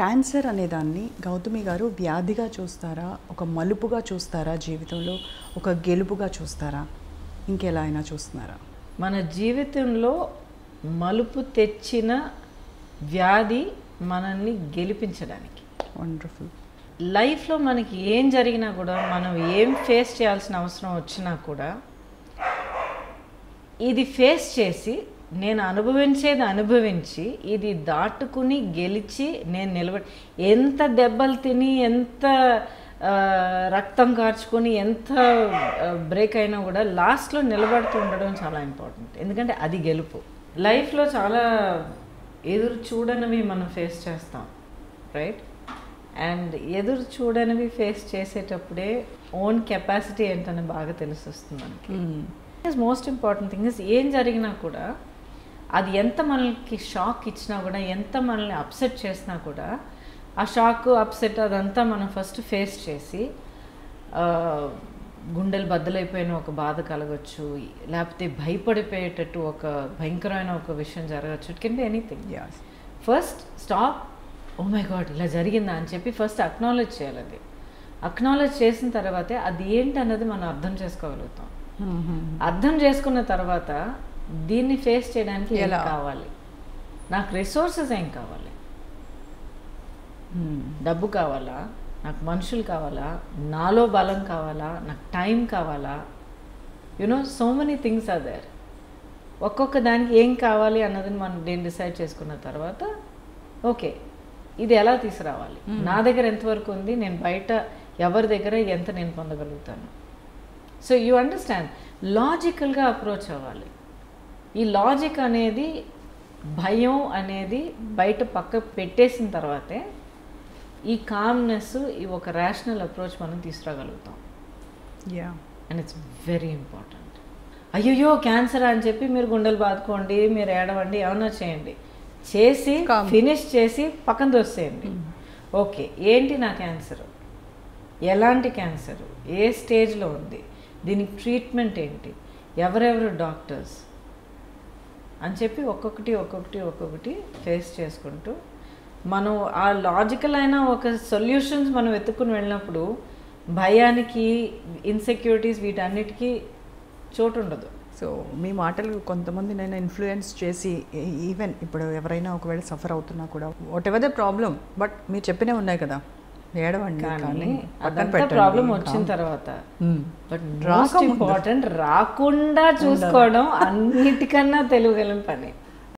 Cancer అనేదాన్ని గౌతమి గారు వ్యాధిగా చూస్తారా, ఒక మలుపుగా చూస్తారా, జీవితంలో ఒక గెలుపుగా చూస్తారా, ఇంకెలా అయినా చూస్తున్నారా? మన జీవితంలో మలుపు తెచ్చిన వ్యాధి మనల్ని గెలిపించడానికి. వండర్ఫుల్. లైఫ్లో మనకి ఏం జరిగినా కూడా, మనం ఏం ఫేస్ చేయాల్సిన అవసరం వచ్చినా కూడా, ఇది ఫేస్ చేసి నేను అనుభవించేది అనుభవించి ఇది దాటుకుని గెలిచి నేను నిలబడి, ఎంత దెబ్బలు తిని ఎంత రక్తం కార్చుకొని ఎంత బ్రేక్ అయినా కూడా లాస్ట్లో నిలబడుతూ ఉండడం చాలా ఇంపార్టెంట్. ఎందుకంటే అది గెలుపు. లైఫ్లో చాలా ఎదురు చూడనివి మనం ఫేస్ చేస్తాం, రైట్? అండ్ ఎదురు చూడనివి ఫేస్ చేసేటప్పుడే ఓన్ కెపాసిటీ ఏంటని బాగా తెలిసి వస్తుంది మనకి. మోస్ట్ ఇంపార్టెంట్ థింగ్ ఇస్, ఏం జరిగినా కూడా అది ఎంత మనకి షాక్ ఇచ్చినా కూడా, ఎంత మనల్ని అప్సెట్ చేసినా కూడా, ఆ షాక్ అప్సెట్ అదంతా మనం ఫస్ట్ ఫేస్ చేసి, గుండెలు బద్దలైపోయిన ఒక బాధ కలగచ్చు, లేకపోతే భయపడిపోయేటట్టు ఒక భయంకరమైన ఒక విషయం జరగచ్చు. It can be anything. First stop, oh my god ఇలా జరిగిందా అని చెప్పి ఫస్ట్ అక్నాలెడ్జ్ చేయాలి. అది అక్నాలెడ్జ్ చేసిన తర్వాతే అది ఏంటి అన్నది మనం అర్థం చేసుకోగలుగుతాం. అర్థం చేసుకున్న తర్వాత దీన్ని ఫేస్ చేయడానికి ఎలా కావాలి, నాకు రిసోర్సెస్ ఏం కావాలి, డబ్బు కావాలా, నాకు మనుషులు కావాలా, నాలో బలం కావాలా, నాకు టైం కావాలా, you know so many things are there. ఒక్కొక్క దానికి ఏం కావాలి అన్నది మనం నేను డిసైడ్ చేసుకున్న తర్వాత, ఓకే ఇది ఎలా తీసుకురావాలి, నా దగ్గర ఎంతవరకు ఉంది, నేను బయట ఎవరి దగ్గర ఎంత నేను పొందగలుగుతాను. సో యూ అండర్స్టాండ్, లాజికల్గా అప్రోచ్ అవ్వాలి. ఈ లాజిక్ అనేది, భయం అనేది బయట పక్క పెట్టేసిన తర్వాతే ఈ కామ్నెస్, ఈ ఒక రేషనల్ అప్రోచ్ మనం తీసుకురాగలుగుతాం. And it's very important. అయ్యో క్యాన్సర్ అని చెప్పి మీరు గుండెలు బాదుకోండి, మీరు ఏడవండి, ఏమన్నా చేయండి, చేసి ఫినిష్ చేసి పక్కన దోసేయండి. ఓకే ఏంటి నా క్యాన్సర్, ఎలాంటి క్యాన్సర్, ఏ స్టేజ్లో ఉంది, దీనికి ట్రీట్మెంట్ ఏంటి, ఎవరెవరు డాక్టర్స్ అని చెప్పి ఒక్కొక్కటి ఫేస్ చేసుకుంటూ మనం ఆ లాజికల్ అయిన ఒక సొల్యూషన్స్ మనం వెతుక్కుని వెళ్ళినప్పుడు భయానికి, ఇన్సెక్యూరిటీస్ వీటన్నిటికీ చోటు ఉండదు. సో మీ మాటలు కొంతమంది నేను ఇన్ఫ్లుయెన్స్ చేసి, ఈవెన్ ఇప్పుడు ఎవరైనా ఒకవేళ సఫర్ అవుతున్నా కూడా, what ever the problem, but మీరు చెప్పినే ఉన్నాయి కదా, ఏడవండి, కానీ అదంతా ప్రాబ్లం వచ్చిన తర్వాత, బట్ మోస్ట్ ఇంపార్టెంట్ రాకుండా చూసుకోవడం అన్నిటికన్నా తెలియగలం పని.